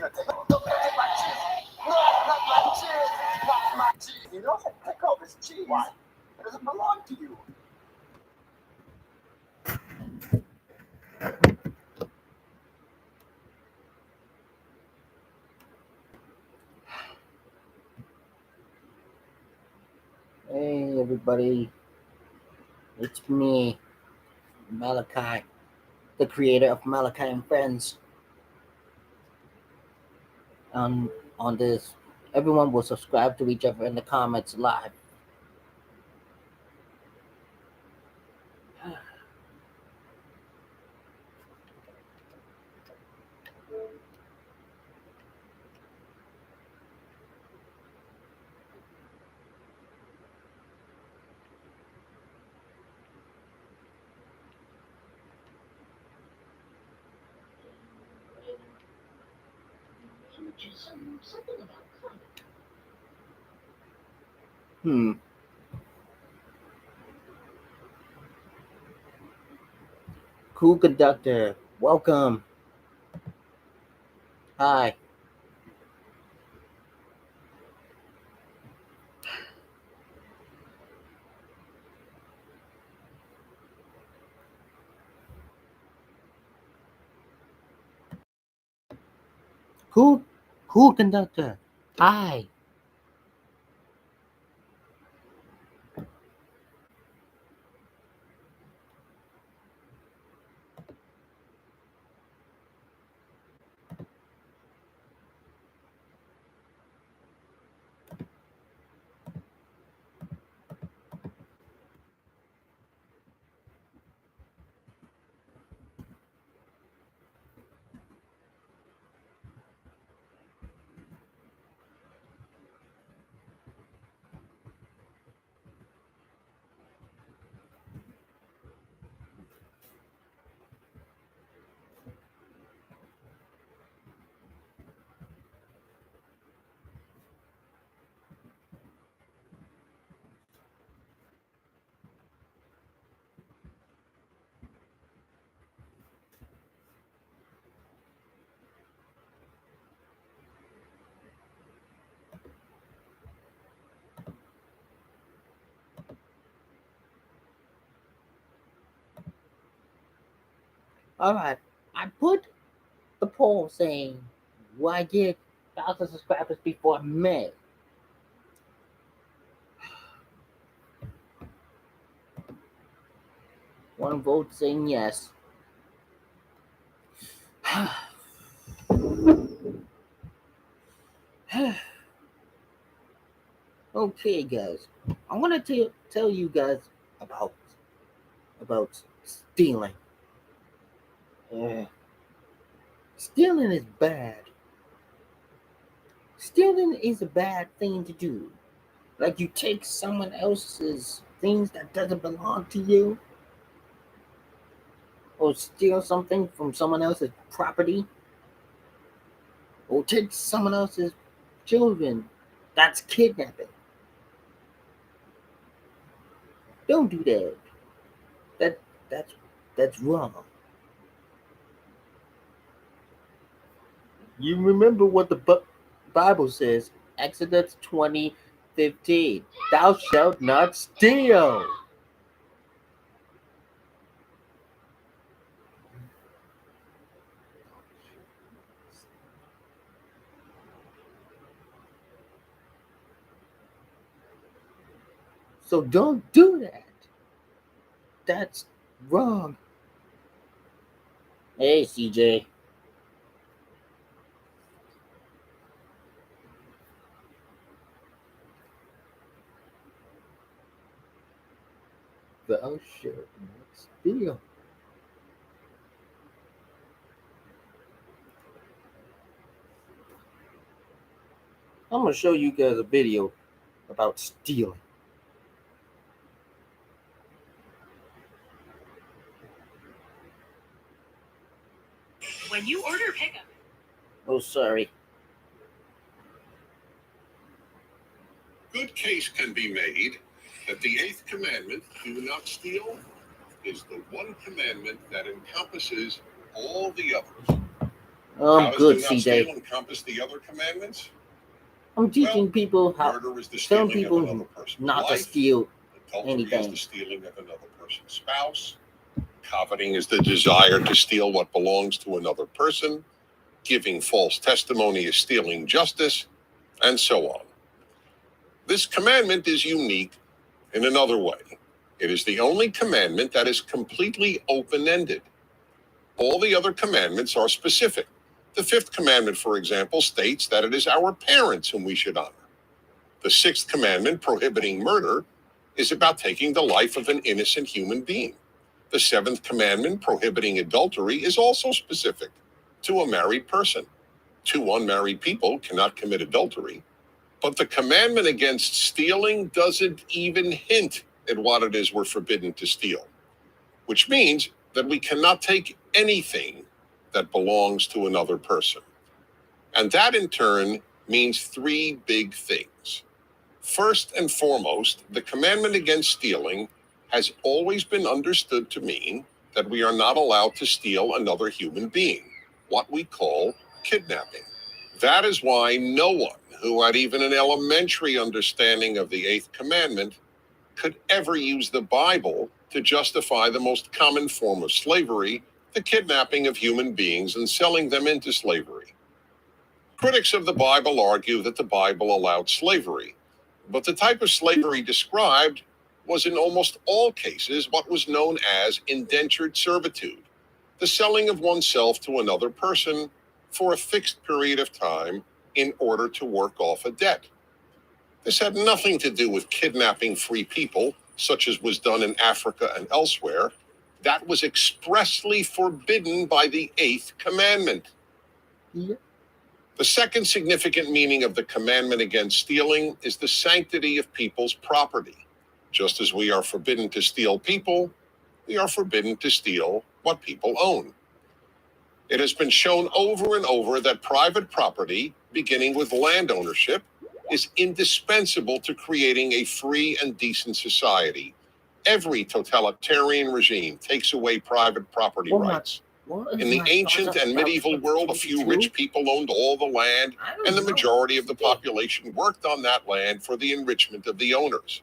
Hey everybody, it's me, Malachi, the creator of Malachi and Friends. On this, everyone will subscribe to each other in the comments live. Hmm. Cool conductor, welcome. Hi. Cool, cool conductor. Hi. All right. I put the poll saying, "Will I get 1,000 subscribers before May?" One vote saying yes. Okay, guys. I want to tell you guys about stealing. Uh, Stealing is bad. Stealing is a bad thing to do. Like you take someone else's things that doesn't belong to you, or steal something from someone else's property, or take someone else's children. That's kidnapping. Don't do that. That that's that's wrong. You remember what the Bible says, Exodus 20:15. Thou shalt not steal. So don't do that. That's wrong. Hey, CJ. Thou shalt not steal. I'm going to show you guys a video about stealing. When you order pickup. Oh, sorry. Good case can be made that the eighth commandment, do not steal, is the one commandment that encompasses all the others. How does Good, do not CJ. steal encompass the other commandments? I'm teaching people how, Murder is the telling stealing of people another person's not to life. steal Adultery is anything. the stealing of another person's spouse. Coveting is the desire to steal what belongs to another person. Giving false testimony is stealing justice, and so on. This commandment is unique in another way. It is the only commandment that is completely open-ended. All the other commandments are specific. The fifth commandment, for example, states that it is our parents whom we should honor. The sixth commandment, prohibiting murder, is about taking the life of an innocent human being. The seventh commandment, prohibiting adultery, is also specific to a married person. Two unmarried people cannot commit adultery. But the commandment against stealing doesn't even hint at what it is we're forbidden to steal, which means that we cannot take anything that belongs to another person. And that in turn means three big things. First and foremost, the commandment against stealing has always been understood to mean that we are not allowed to steal another human being, what we call kidnapping. That is why no one who had even an elementary understanding of the eighth commandment could ever use the Bible to justify the most common form of slavery, the kidnapping of human beings and selling them into slavery. Critics of the Bible argue that the Bible allowed slavery, but the type of slavery described was in almost all cases what was known as indentured servitude, the selling of oneself to another person for a fixed period of time in order to work off a debt. This had nothing to do with kidnapping free people, such as was done in Africa and elsewhere. That was expressly forbidden by the eighth commandment. Yeah. The second significant meaning of the commandment against stealing is the sanctity of people's property. Just as we are forbidden to steal people, we are forbidden to steal what people own. It has been shown over and over that private property, beginning with land ownership, is indispensable to creating a free and decent society. Every totalitarian regime takes away private property rights. In the ancient and medieval world, a few rich people owned all the land, and the majority of the population worked on that land for the enrichment of the owners.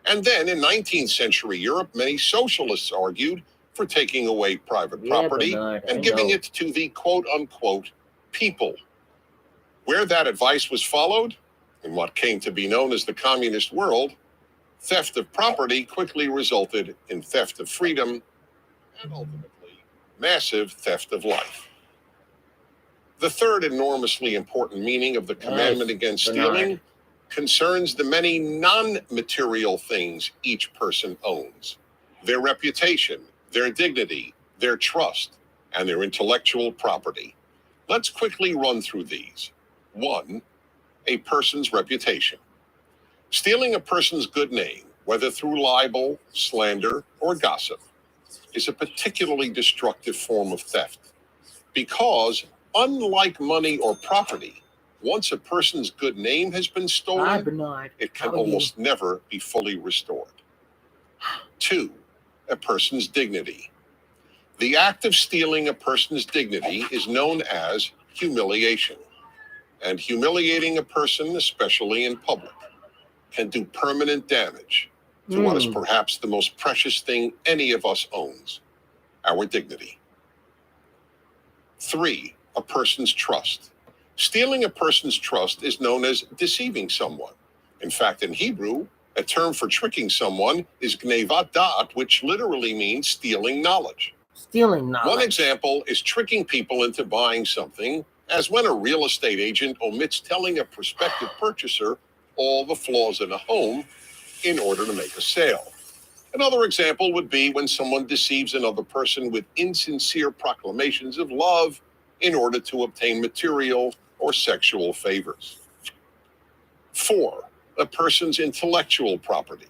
And then in 19th century Europe, many socialists argued for taking away private property and giving it to the quote-unquote people. Where that advice was followed, in what came to be known as the communist world, theft of property quickly resulted in theft of freedom and ultimately massive theft of life. The third enormously important meaning of the commandment against stealing concerns the many non-material things each person owns: their reputation, their dignity, their trust, and their intellectual property. Let's quickly run through these. 1. A person's reputation. Stealing a person's good name, whether through libel, slander, or gossip, is a particularly destructive form of theft because, unlike money or property, once a person's good name has been stolen, it can almost never be fully restored. 2. A person's dignity. The act of stealing a person's dignity is known as humiliation. And humiliating a person, especially in public, can do permanent damage to what is perhaps the most precious thing any of us owns: our dignity. 3. A person's trust. Stealing a person's trust is known as deceiving someone. In fact, in Hebrew, a term for tricking someone is gnevat da'at, which literally means stealing knowledge. One example is tricking people into buying something, as when a real estate agent omits telling a prospective purchaser all the flaws in a home in order to make a sale. Another example would be when someone deceives another person with insincere proclamations of love in order to obtain material or sexual favors. 4. A person's intellectual property.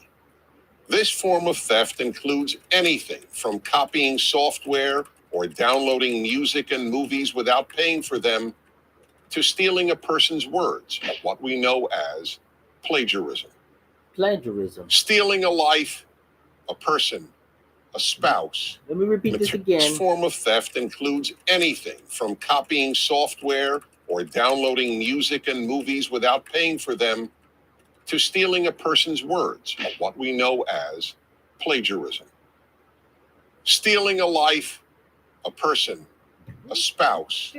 This form of theft includes anything from copying software or downloading music and movies without paying for them to stealing a person's words, what we know as plagiarism. Plagiarism. Stealing a life, a person, a spouse. Let me repeat this This again. form of theft includes anything from copying software or downloading music and movies without paying for them to stealing a person's words, what we know as plagiarism. Stealing a life, a person, a spouse,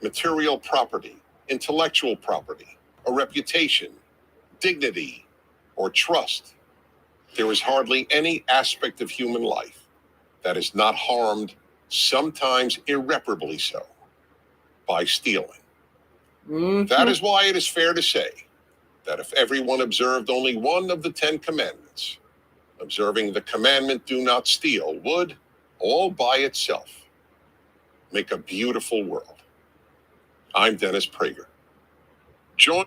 material property, intellectual property, a reputation, dignity, or trust. There is hardly any aspect of human life that is not harmed, sometimes irreparably so, by stealing. That is why it is fair to say that if everyone observed only one of the 10 commandments, observing the commandment do not steal would, all by itself, make a beautiful world. I'm Dennis Prager. Join.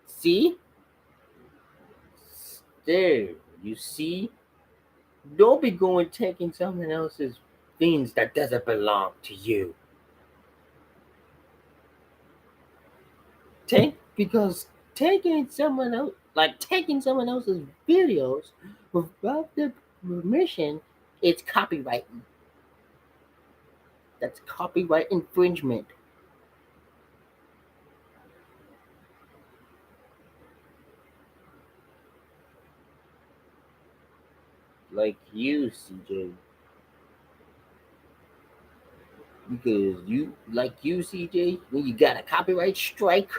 See? There, you see? Don't be going taking someone else's things that doesn't belong to you. Because taking someone else's videos without their permission, it's copywriting. That's copyright infringement. Like you, CJ. Because you, CJ, when you got a copyright strike,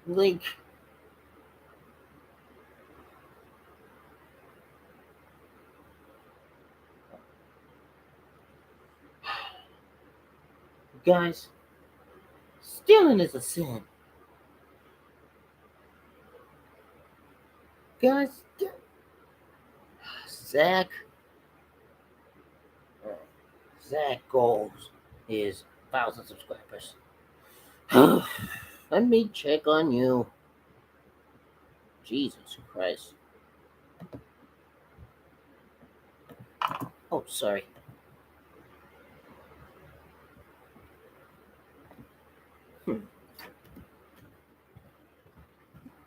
like, guys, stealing is a sin. Guys, Zach goals is 1,000 subscribers. Let me check on you. Jesus Christ. Oh, sorry.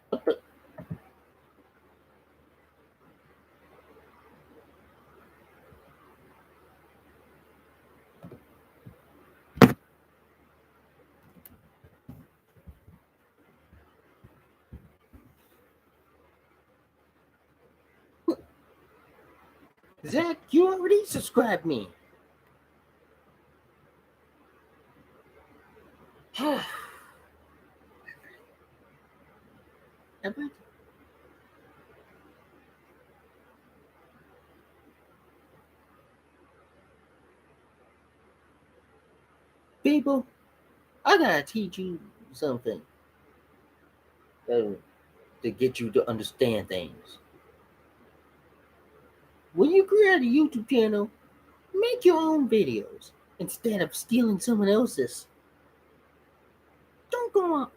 What the? Zach, you already subscribed me. People, I gotta teach you something to get you to understand things. When you create a YouTube channel, make your own videos instead of stealing someone else's. Don't go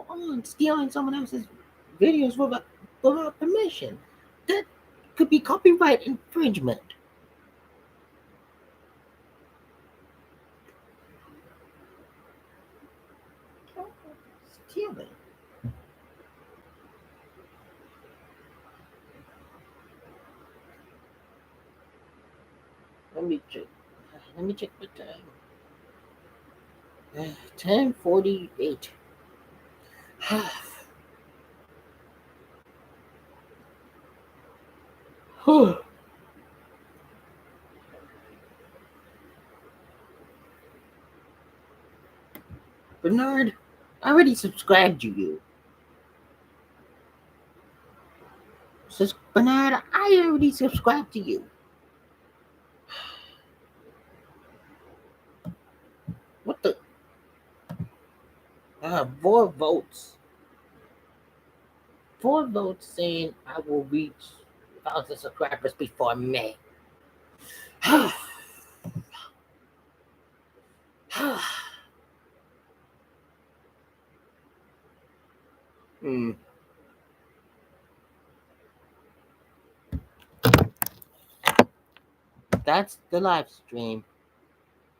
on stealing someone else's videos without permission. That could be copyright infringement. Stealing. Let me check the time. 10:48. Bernard, I already subscribed to you. Bernard, I already subscribed to you. What the? 4 votes. 4 votes saying I will reach 1,000 subscribers before May. Hmm. that's the live stream.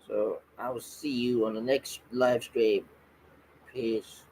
So I will see you on the next live stream. Peace.